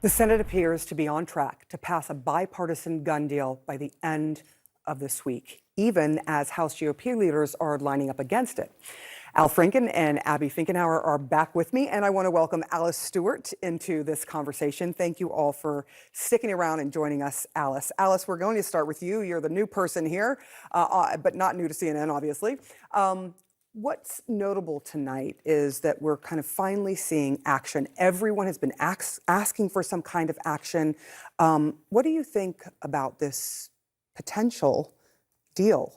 The Senate appears to be on track to pass a bipartisan gun deal by the end of this week, even as House GOP leaders are lining up against it. Al Franken and Abby Finkenauer are back with me, and I want to welcome Alice Stewart into this conversation. Thank you all for sticking around and joining us, Alice. Alice, we're going to start with you. You're the new person here, but not new to CNN, obviously. What's notable tonight is that we're kind of finally seeing action. Everyone has been asking for some kind of action. What do you think about this potential deal,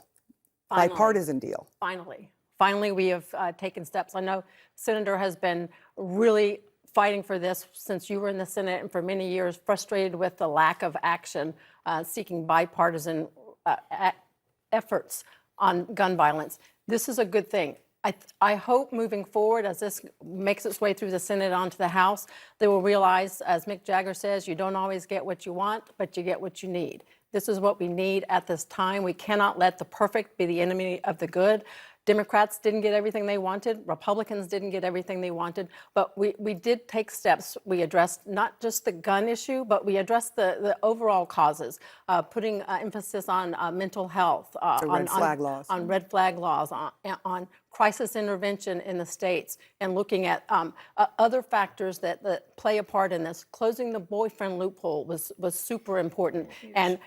bipartisan deal? Finally, we have taken steps. I know Senator has been really fighting for this since you were in the Senate and for many years, frustrated with the lack of action, seeking bipartisan efforts on gun violence. This is a good thing. I hope moving forward, as this makes its way through the Senate onto the House, they will realize, as Mick Jagger says, you don't always get what you want, but you get what you need. This is what we need at this time. We cannot let the perfect be the enemy of the good. Democrats didn't get everything they wanted. Republicans didn't get everything they wanted. But we did take steps. We addressed not just the gun issue, but we addressed the overall causes, putting emphasis on mental health, on red flag laws, on crisis intervention in the states, and looking at other factors that play a part in this. Closing the boyfriend loophole was super important. And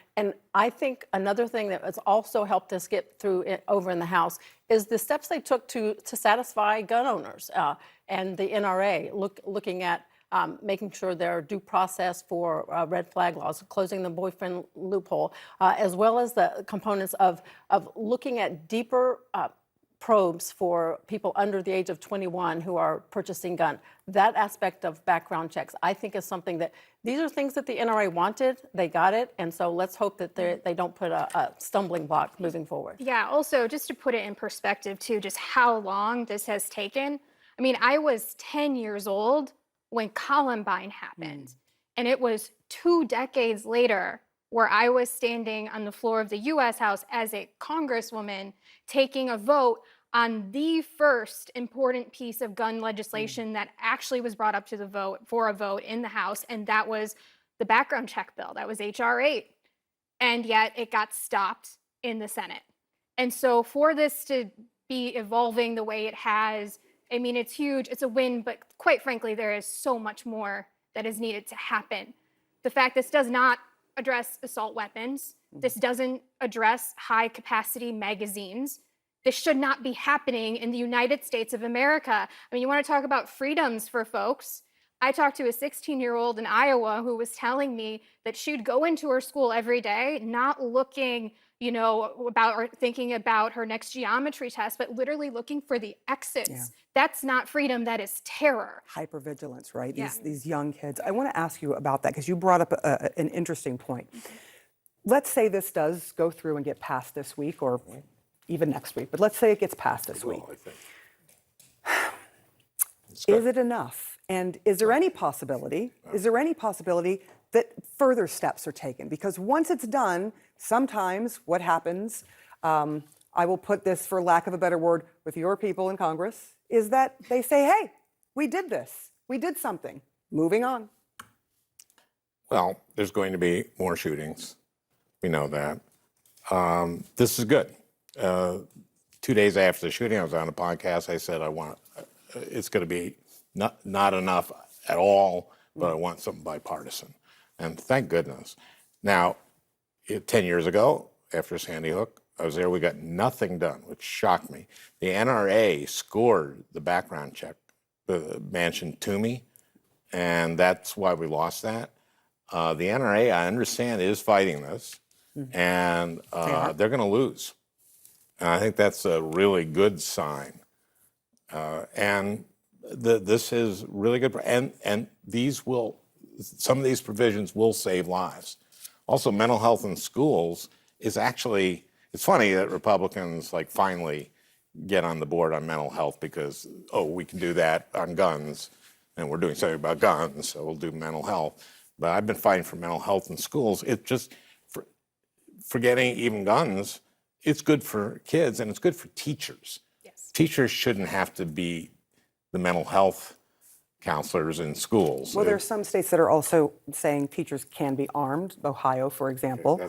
I think another thing that has also helped us get through it over in the House is the steps they took to satisfy gun owners and the NRA, looking at making sure there are due process for red flag laws, closing the boyfriend loophole, as well as the components of looking at deeper probes for people under the age of 21 who are purchasing gun. That aspect of background checks, I think, is something that these are things that the NRA wanted, they got it, and so let's hope that they don't put a stumbling block moving forward. Yeah, also, just to put it in perspective, too, just how long this has taken. I mean, I was 10 years old when Columbine happened, and it was 2 decades later where I was standing on the floor of the U.S. House as a congresswoman taking a vote on the first important piece of gun legislation that actually was brought up to the vote for a vote in the House, and that was the background check bill. That was H.R. 8. And yet it got stopped in the Senate. And so for this to be evolving the way it has, I mean, it's huge. It's a win, but quite frankly, there is so much more that is needed to happen. The fact this does not address assault weapons. This doesn't address high-capacity magazines. This should not be happening in the United States of America. I mean, you want to talk about freedoms for folks. I talked to a 16-year-old in Iowa who was telling me that she'd go into her school every day, not looking, you know, about or thinking about her next geometry test, but literally looking for the exits. Yeah. That's not freedom, that is terror. Hypervigilance, right? Yeah. These young kids. I want to ask you about that because you brought up an interesting point. Let's say this does go through and get passed this week or even next week, but let's say it gets passed this week. Is it enough? And is there any possibility that further steps are taken? Because once it's done, sometimes what happens, I will put this, for lack of a better word, with your people in Congress, is that they say, hey, we did this. We did something. Moving on. Well, there's going to be more shootings. We know that. This is good. 2 days after the shooting, I was on a podcast. I said, it's going to be not enough at all, but I want something bipartisan. And thank goodness. Now, 10 years ago, after Sandy Hook, I was there, we got nothing done, which shocked me. The NRA scored the background check, the Manchin Toomey, and that's why we lost that. The NRA, I understand, is fighting this, and they're going to lose. And I think that's a really good sign. This is really good, and some of these provisions will save lives. Also, mental health in schools is actually, it's funny that Republicans finally get on the board on mental health because, we can do that on guns, and we're doing something about guns, so we'll do mental health. But I've been fighting for mental health in schools. It's just, forgetting even guns, it's good for kids and it's good for teachers. Yes. Teachers shouldn't have to be the mental health counselors in schools. Well, there are some states that are also saying teachers can be armed, Ohio, for example.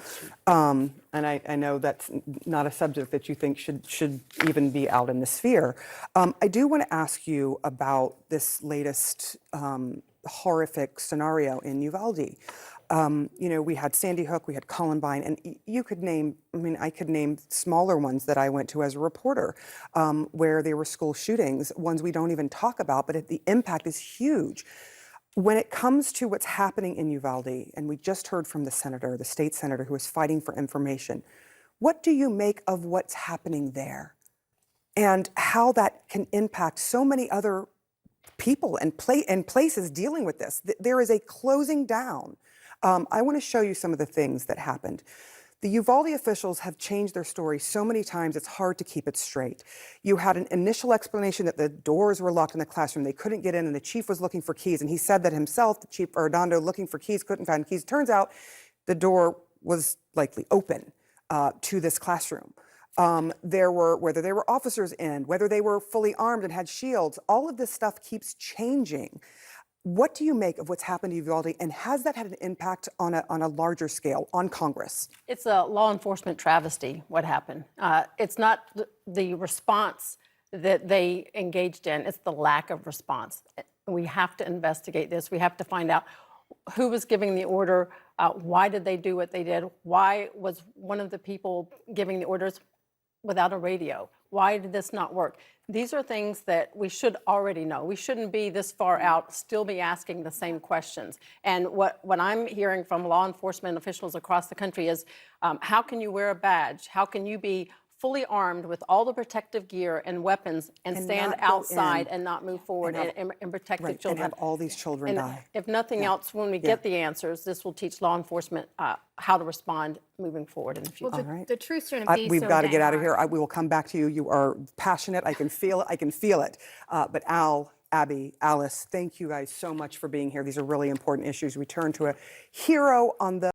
And I know that's not a subject that you think should even be out in the sphere. I do want to ask you about this latest horrific scenario in Uvalde. We had Sandy Hook, we had Columbine, and you could name, I could name smaller ones that I went to as a reporter, where there were school shootings, ones we don't even talk about, but the impact is huge. When it comes to what's happening in Uvalde, and we just heard from the senator, the state senator who is fighting for information, what do you make of what's happening there? And how that can impact so many other people and places dealing with this? There is a closing down. I want to show you some of the things that happened. The Uvalde officials have changed their story so many times, it's hard to keep it straight. You had an initial explanation that the doors were locked in the classroom, they couldn't get in, and the chief was looking for keys. And he said that himself, the chief Arredondo, looking for keys, couldn't find keys. Turns out the door was likely open to this classroom. Whether there were officers in, whether they were fully armed and had shields, all of this stuff keeps changing. What do you make of what's happened to Uvalde, and has that had an impact on a larger scale on Congress? It's a law enforcement travesty, what happened. It's not the response that they engaged in, it's the lack of response. We have to investigate this. We have to find out who was giving the order, why did they do what they did, why was one of the people giving the orders without a radio? Why did this not work? These are things that we should already know. We shouldn't be this far out, still be asking the same questions. And what I'm hearing from law enforcement officials across the country is, how can you wear a badge? How can you be fully armed with all the protective gear and weapons and stand outside and not move forward and protect the children? And have all these children die. If nothing else, when we get the answers, this will teach law enforcement how to respond moving forward in the future. Well, the truth shouldn't be We've so got to dang get out of hard. here. We will come back to you. You are passionate. I can feel it. I can feel it. But Al, Abby, Alice, thank you guys so much for being here. These are really important issues. We turn to a hero on the